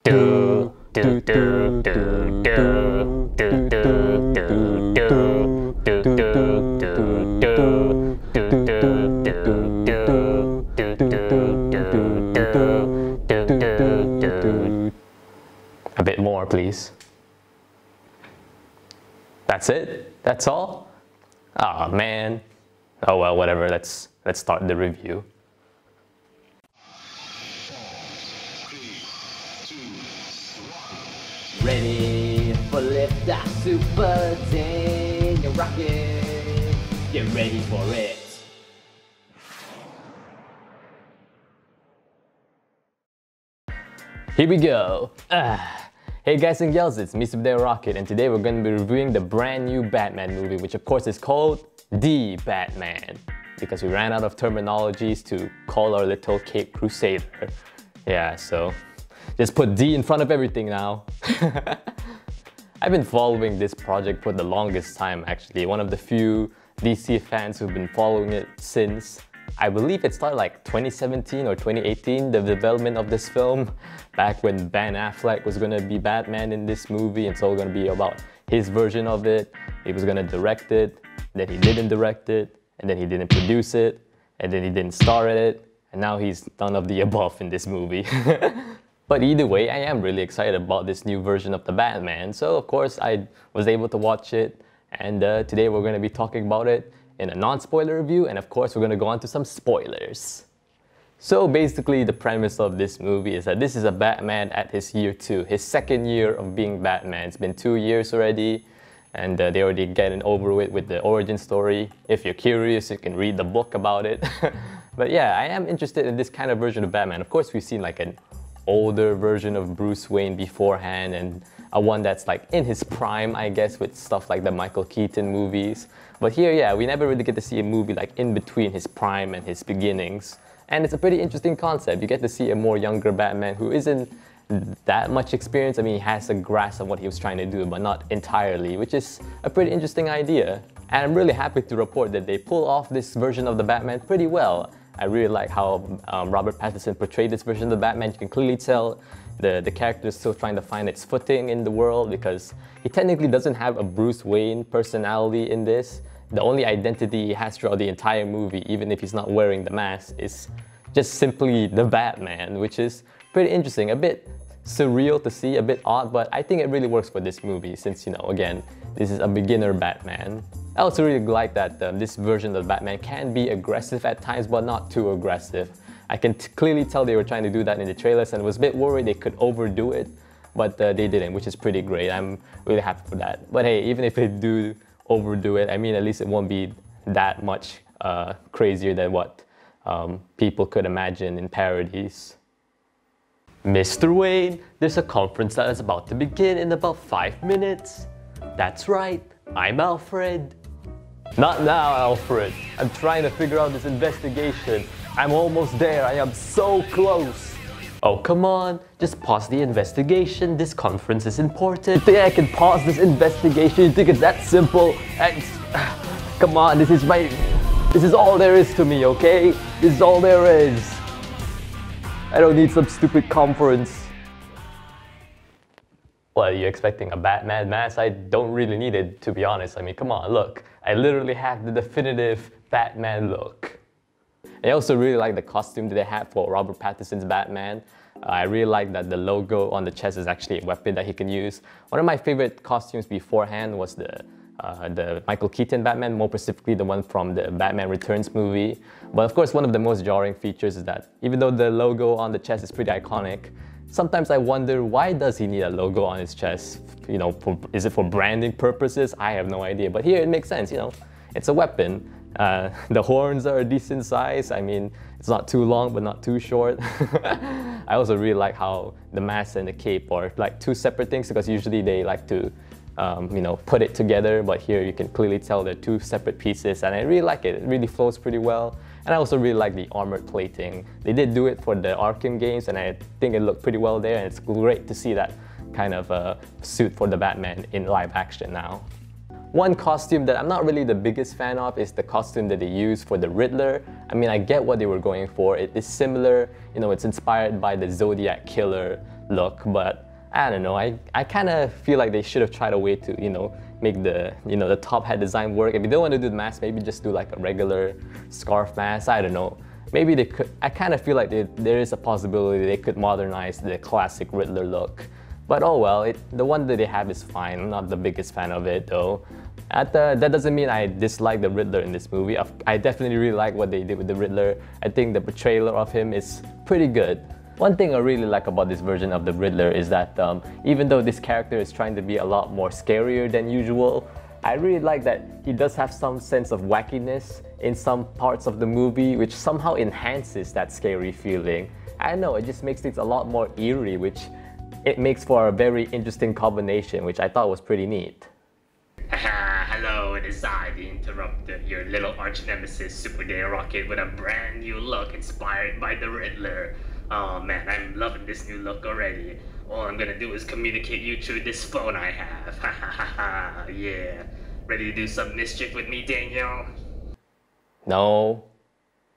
Do do do do do do do do do do do do. A bit more, please. That's it? That's all? Ah, man. Oh well, whatever. Let's start the review. Ready for liftoff, super zing, and rocket. Get ready for it. Here we go. Hey guys and gals, it's me Super Rocket, and today we're going to be reviewing the brand new Batman movie, which of course is called The Batman, because we ran out of terminologies to call our little Cape Crusader. Yeah, so just put D in front of everything now. I've been following this project for the longest time actually. One of the few DC fans who've been following it since, I believe it started like 2017 or 2018, the development of this film, back when Ben Affleck was gonna be Batman in this movie, and it's all gonna be about his version of it. He was gonna direct it, then he didn't direct it, and then he didn't produce it, and then he didn't star in it, and now he's none of the above in this movie. But either way, I am really excited about this new version of the Batman, so of course I was able to watch it, and today we're gonna be talking about it in a non-spoiler review, and of course we're going to go on to some spoilers. So basically the premise of this movie is that this is a Batman at his year 2, his second year of being Batman. It's been 2 years already, and they already getting over with the origin story. If you're curious, you can read the book about it. But yeah, I am interested in this kind of version of Batman. Of course we've seen like an older version of Bruce Wayne beforehand, and a one that's like in his prime, I guess, with stuff like the Michael Keaton movies. But here, yeah, we never really get to see a movie like in between his prime and his beginnings. And it's a pretty interesting concept. You get to see a more younger Batman who isn't that much experience. I mean, he has a grasp of what he was trying to do, but not entirely, which is a pretty interesting idea. And I'm really happy to report that they pull off this version of the Batman pretty well. I really like how Robert Pattinson portrayed this version of the Batman. You can clearly tell the character is still trying to find its footing in the world, because he technically doesn't have a Bruce Wayne personality in this. The only identity he has throughout the entire movie, even if he's not wearing the mask, is just simply the Batman, which is pretty interesting. A bit surreal to see, a bit odd, but I think it really works for this movie since, you know, again, this is a beginner Batman. I also really like that this version of Batman can be aggressive at times, but not too aggressive. I can clearly tell they were trying to do that in the trailers, and was a bit worried they could overdo it, but they didn't, which is pretty great. I'm really happy for that. But hey, even if they do overdo it, I mean, at least it won't be that much crazier than what people could imagine in parodies. Mr. Wayne, there's a conference that is about to begin in about 5 minutes. That's right, I'm Alfred. Not now, Alfred. I'm trying to figure out this investigation. I'm almost there. I am so close. Oh, come on. Just pause the investigation. This conference is important. You think I can pause this investigation? You think it's that simple? Come on, this is all there is to me, okay? This is all there is. I don't need some stupid conference. What, are you expecting a Batman mask? I don't really need it, to be honest. I mean, come on, look. I literally have the definitive Batman look. I also really like the costume that they have for Robert Pattinson's Batman. I really like that the logo on the chest is actually a weapon that he can use. One of my favorite costumes beforehand was the Michael Keaton Batman, more specifically the one from the Batman Returns movie. But of course, one of the most jarring features is that even though the logo on the chest is pretty iconic, sometimes I wonder, why does he need a logo on his chest? You know, is it for branding purposes? I have no idea. But here it makes sense, you know, it's a weapon. The horns are a decent size. I mean, it's not too long, but not too short. I also really like how the mask and the cape are like two separate things, because usually they like to, you know, put it together. But here you can clearly tell they're two separate pieces, and I really like it. It really flows pretty well. And I also really like the armored plating. They did do it for the Arkham games, and I think it looked pretty well there. And it's great to see that kind of suit for the Batman in live action now. One costume that I'm not really the biggest fan of is the costume that they use for the Riddler. I mean, I get what they were going for. It is similar, you know, it's inspired by the Zodiac Killer look, but I don't know, I kind of feel like they should have tried a way to, make the top hat design work. If you don't want to do the mask, maybe just do like a regular scarf mask, I don't know. Maybe they could, I kind of feel like there is a possibility they could modernize the classic Riddler look. But oh well, the one that they have is fine. I'm not the biggest fan of it though. That doesn't mean I dislike the Riddler in this movie. I definitely really like what they did with the Riddler. I think the portrayal of him is pretty good. One thing I really like about this version of the Riddler is that even though this character is trying to be a lot more scarier than usual, I really like that he does have some sense of wackiness in some parts of the movie, which somehow enhances that scary feeling. I don't know, it just makes things a lot more eerie, which it makes for a very interesting combination, which I thought was pretty neat. Hello, it is I, the Interrupter, your little arch nemesis, Super Day Rocket, with a brand new look inspired by the Riddler. Oh man, I'm loving this new look already. All I'm gonna do is communicate you through this phone I have. Ha ha ha ha, yeah. Ready to do some mischief with me, Daniel? No.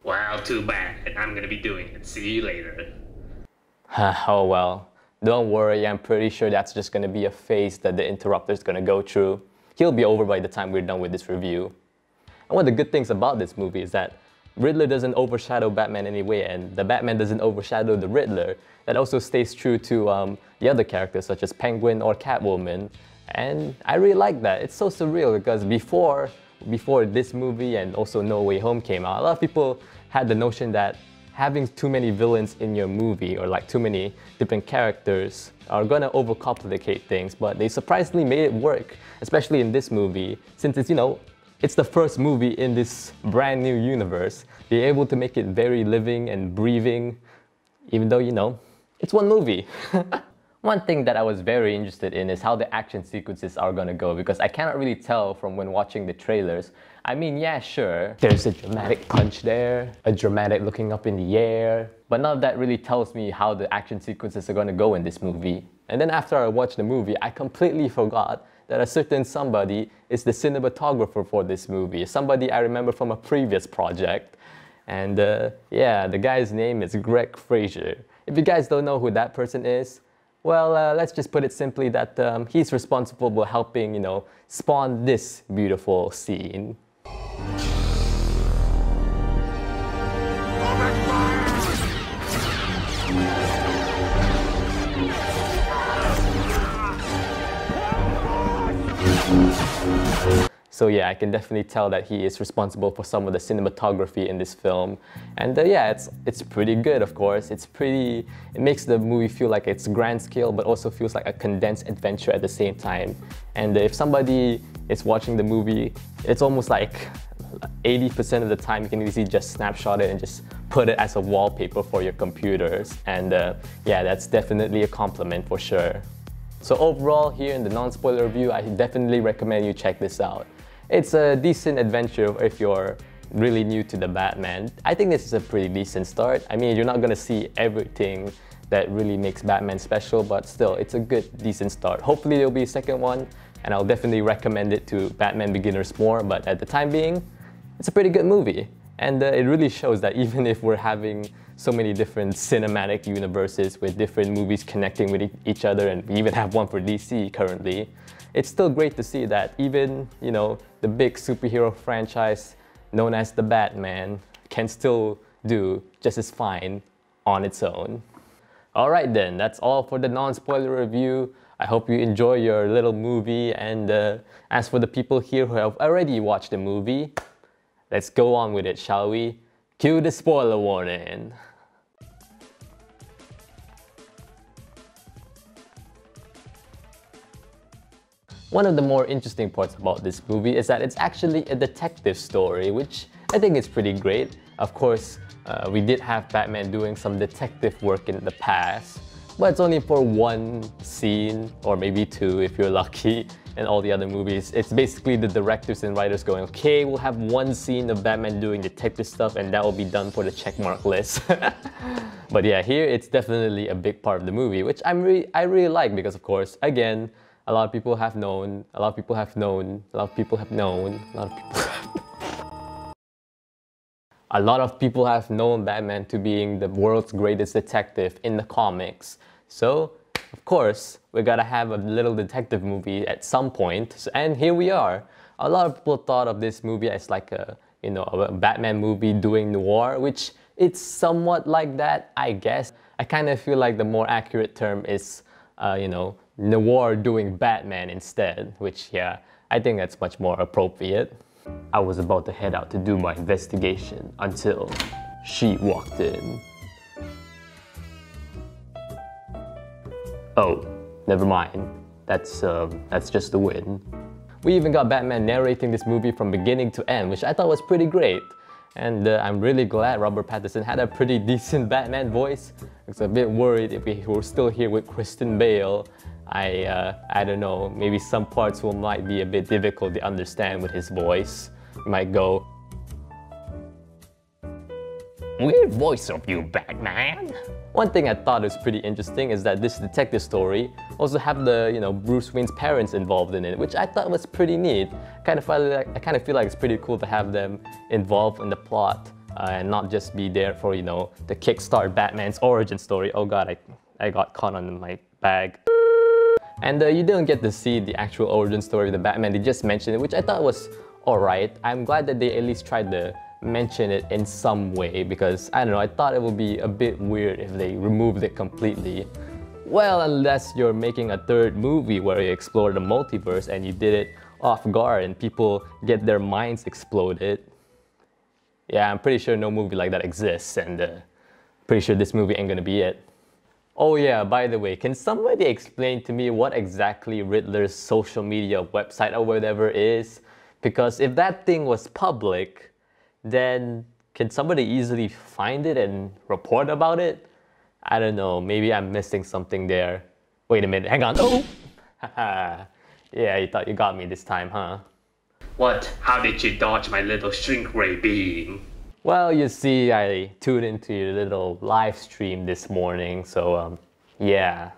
Well, too bad. I'm gonna be doing it. See you later. Oh well. Don't worry, I'm pretty sure that's just gonna be a phase that the Interrupter's gonna go through. He'll be over by the time we're done with this review. And one of the good things about this movie is that Riddler doesn't overshadow Batman anyway, and the Batman doesn't overshadow the Riddler. That also stays true to the other characters such as Penguin or Catwoman. And I really like that. It's so surreal because before this movie and also No Way Home came out, a lot of people had the notion that having too many villains in your movie or like too many different characters are gonna overcomplicate things, but they surprisingly made it work, especially in this movie, since it's the first movie in this brand new universe. They're able to make it very living and breathing, even though, it's one movie. One thing that I was very interested in is how the action sequences are gonna go, because I cannot really tell from when watching the trailers. I mean, yeah, sure, there's a dramatic punch there, a dramatic looking up in the air, but none of that really tells me how the action sequences are gonna go in this movie. And then after I watched the movie, I completely forgot that a certain somebody is the cinematographer for this movie, somebody I remember from a previous project. And yeah, the guy's name is Greg Fraser. If you guys don't know who that person is, well, let's just put it simply that he's responsible for helping, spawn this beautiful scene. So yeah, I can definitely tell that he is responsible for some of the cinematography in this film. And yeah, it's pretty good, of course. It makes the movie feel like it's grand scale, but also feels like a condensed adventure at the same time. And if somebody is watching the movie, it's almost like 80% of the time you can easily just snapshot it and just put it as a wallpaper for your computers. And yeah, that's definitely a compliment for sure. So overall, here in the non-spoiler review, I definitely recommend you check this out. It's a decent adventure if you're really new to the Batman. I think this is a pretty decent start. I mean, you're not gonna see everything that really makes Batman special, but still, it's a good, decent start. Hopefully there'll be a second one, and I'll definitely recommend it to Batman beginners more, but at the time being, it's a pretty good movie. And it really shows that even if we're having so many different cinematic universes with different movies connecting with each other, and we even have one for DC currently, it's still great to see that even, the big superhero franchise known as the Batman can still do just as fine on its own. Alright then, that's all for the non-spoiler review. I hope you enjoy your little movie, and as for the people here who have already watched the movie, let's go on with it, shall we? Cue the spoiler warning. One of the more interesting parts about this movie is that it's actually a detective story, which I think is pretty great. Of course, we did have Batman doing some detective work in the past, but it's only for one scene, or maybe two if you're lucky, in all the other movies. It's basically the directors and writers going, okay, we'll have one scene of Batman doing detective stuff and that will be done for the checkmark list. But yeah, here it's definitely a big part of the movie, which I really like because, of course, again, a lot of people have known, a lot of people have known, a lot of people have known, a lot of people a lot of people have known Batman to being the world's greatest detective in the comics. So of course, we gotta have a little detective movie at some point, and here we are. A lot of people thought of this movie as like a, a Batman movie doing noir, which it's somewhat like that, I guess. I kind of feel like the more accurate term is, noir doing Batman instead, which, yeah, I think that's much more appropriate. I was about to head out to do my investigation until she walked in. Oh, never mind. That's just the wind. We even got Batman narrating this movie from beginning to end, which I thought was pretty great. And I'm really glad Robert Pattinson had a pretty decent Batman voice. I was a bit worried if we were still here with Kristen Bale. I don't know, maybe some parts might be a bit difficult to understand with his voice. You might go, "Weird voice of you, Batman." One thing I thought was pretty interesting is that this detective story also have the, Bruce Wayne's parents involved in it, which I thought was pretty neat. I kind of feel like it's pretty cool to have them involved in the plot and not just be there for, to kickstart Batman's origin story. Oh god, I got caught on my bag. And you didn't get to see the actual origin story of the Batman, they just mentioned it, which I thought was alright. I'm glad that they at least tried to mention it in some way, because I don't know, I thought it would be a bit weird if they removed it completely. Well, unless you're making a third movie where you explore the multiverse and you did it off guard and people get their minds exploded. Yeah, I'm pretty sure no movie like that exists, and pretty sure this movie ain't gonna be it. Oh yeah, by the way, can somebody explain to me what exactly Riddler's social media website or whatever is? Because if that thing was public, then can somebody easily find it and report about it? I don't know, maybe I'm missing something there. Wait a minute, hang on. Oh! Haha. Yeah, you thought you got me this time, huh? What? How did you dodge my little shrink ray beam? Well, you see, I tuned into your little live stream this morning, so yeah.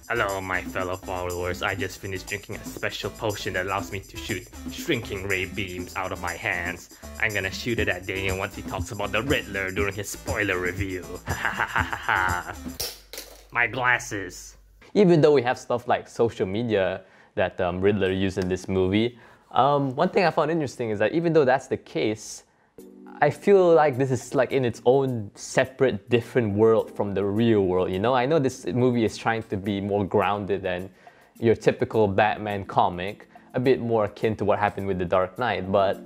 Hello, my fellow followers. I just finished drinking a special potion that allows me to shoot shrinking ray beams out of my hands. I'm gonna shoot it at Daniel once he talks about the Riddler during his spoiler review. My glasses. Even though we have stuff like social media that Riddler used in this movie, one thing I found interesting is that even though that's the case, I feel like this is like in its own separate, different world from the real world, I know this movie is trying to be more grounded than your typical Batman comic, a bit more akin to what happened with The Dark Knight, but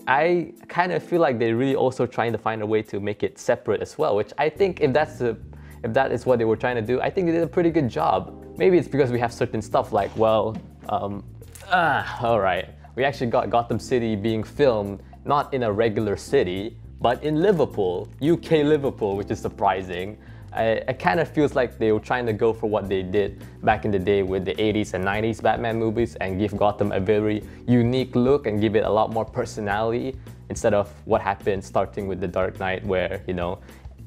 I kind of feel like they're really also trying to find a way to make it separate as well, which I think if that is what they were trying to do, I think they did a pretty good job. Maybe it's because we have certain stuff like, well, alright, we actually got Gotham City being filmed not in a regular city, but in Liverpool, UK Liverpool, which is surprising. It kind of feels like they were trying to go for what they did back in the day with the 80s and 90s Batman movies and give Gotham a very unique look and give it a lot more personality instead of what happened starting with The Dark Knight where,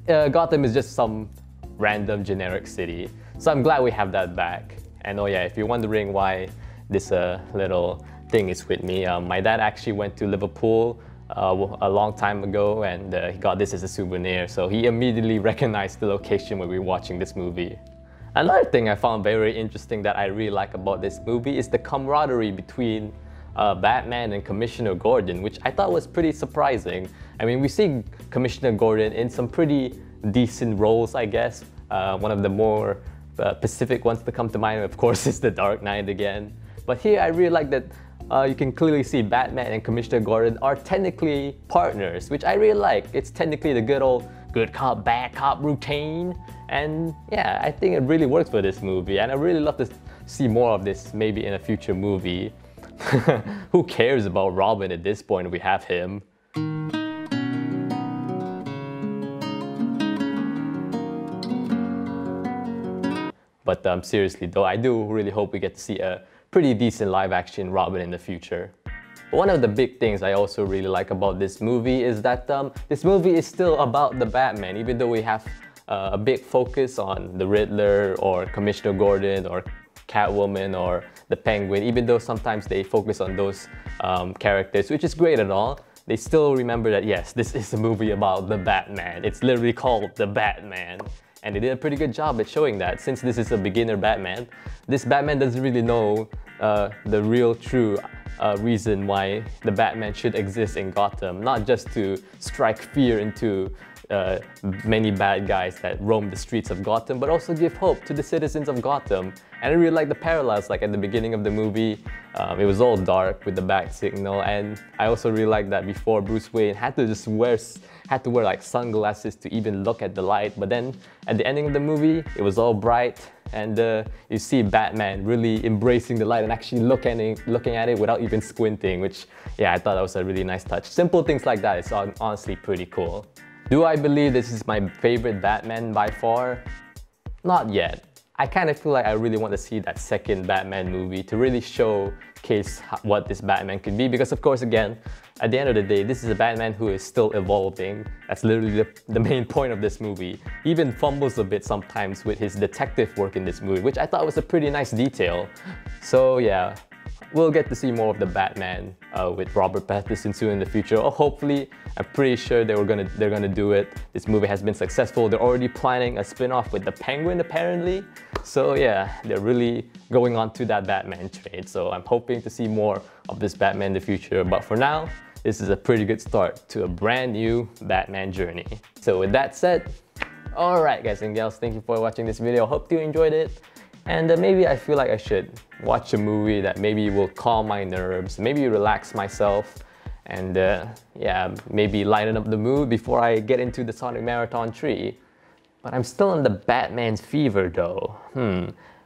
Gotham is just some random generic city. So I'm glad we have that back. And oh yeah, if you're wondering why this little thing is with me, my dad actually went to Liverpool a long time ago and he got this as a souvenir, so he immediately recognized the location when we were watching this movie. Another thing I found very interesting that I really like about this movie is the camaraderie between Batman and Commissioner Gordon, which I thought was pretty surprising. I mean, we see Commissioner Gordon in some pretty decent roles, I guess. One of the more specific ones to come to mind, of course, is The Dark Knight again. But here I really like that you can clearly see Batman and Commissioner Gordon are technically partners, which I really like. It's technically the good old good cop, bad cop routine. And yeah, I think it really works for this movie. And I really love to see more of this maybe in a future movie. Who cares about Robin at this point if we have him? But seriously though, I do really hope we get to see a pretty decent live-action Robin in the future. But one of the big things I also really like about this movie is that this movie is still about the Batman, even though we have a big focus on the Riddler or Commissioner Gordon or Catwoman or the Penguin, even though sometimes they focus on those characters, which is great and all. They still remember that yes, this is a movie about the Batman. It's literally called The Batman. And they did a pretty good job at showing that. Since this is a beginner Batman, this Batman doesn't really know the real true reason why the Batman should exist in Gotham. Not just to strike fear into many bad guys that roam the streets of Gotham, but also give hope to the citizens of Gotham. And I really like the parallels, like at the beginning of the movie, it was all dark with the bat signal, and I also really like that before Bruce Wayne had to wear like sunglasses to even look at the light, but then at the ending of the movie, it was all bright, and you see Batman really embracing the light and actually looking at it without even squinting, which, yeah, I thought that was a really nice touch. Simple things like that, it's honestly pretty cool. Do I believe this is my favorite Batman by far? Not yet. I kind of feel like I really want to see that second Batman movie to really showcase what this Batman could be, because of course, again, at the end of the day, this is a Batman who is still evolving. That's literally the main point of this movie. He even fumbles a bit sometimes with his detective work in this movie, which I thought was a pretty nice detail. So yeah, we'll get to see more of the Batman with Robert Pattinson soon in the future. Or hopefully, I'm pretty sure they're gonna do it. This movie has been successful. They're already planning a spin-off with the Penguin apparently. So yeah, they're really going on to that Batman trade. So I'm hoping to see more of this Batman in the future. But for now, this is a pretty good start to a brand new Batman journey. So with that said, alright guys and gals, thank you for watching this video. Hope you enjoyed it. And maybe I feel like I should watch a movie that maybe will calm my nerves, maybe relax myself, and yeah, maybe lighten up the mood before I get into the Sonic Marathon tree. But I'm still in the Batman's fever though.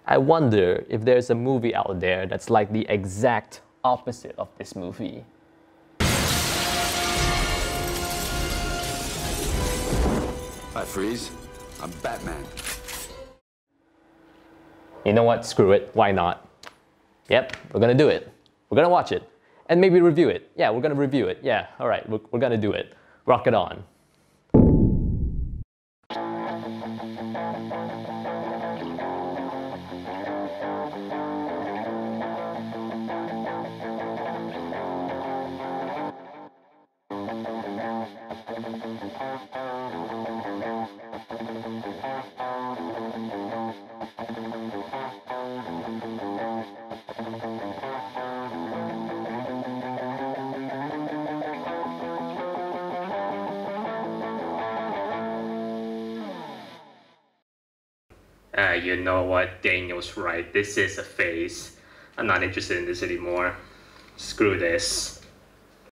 I wonder if there's a movie out there that's like the exact opposite of this movie. Hi, Freeze. I'm Batman. You know what? Screw it. Why not? Yep, we're gonna do it. We're gonna watch it. And maybe review it. Yeah, we're gonna review it. Yeah, alright, we're gonna do it. Rock it on. You know what? Daniel's right. This is a phase. I'm not interested in this anymore. Screw this.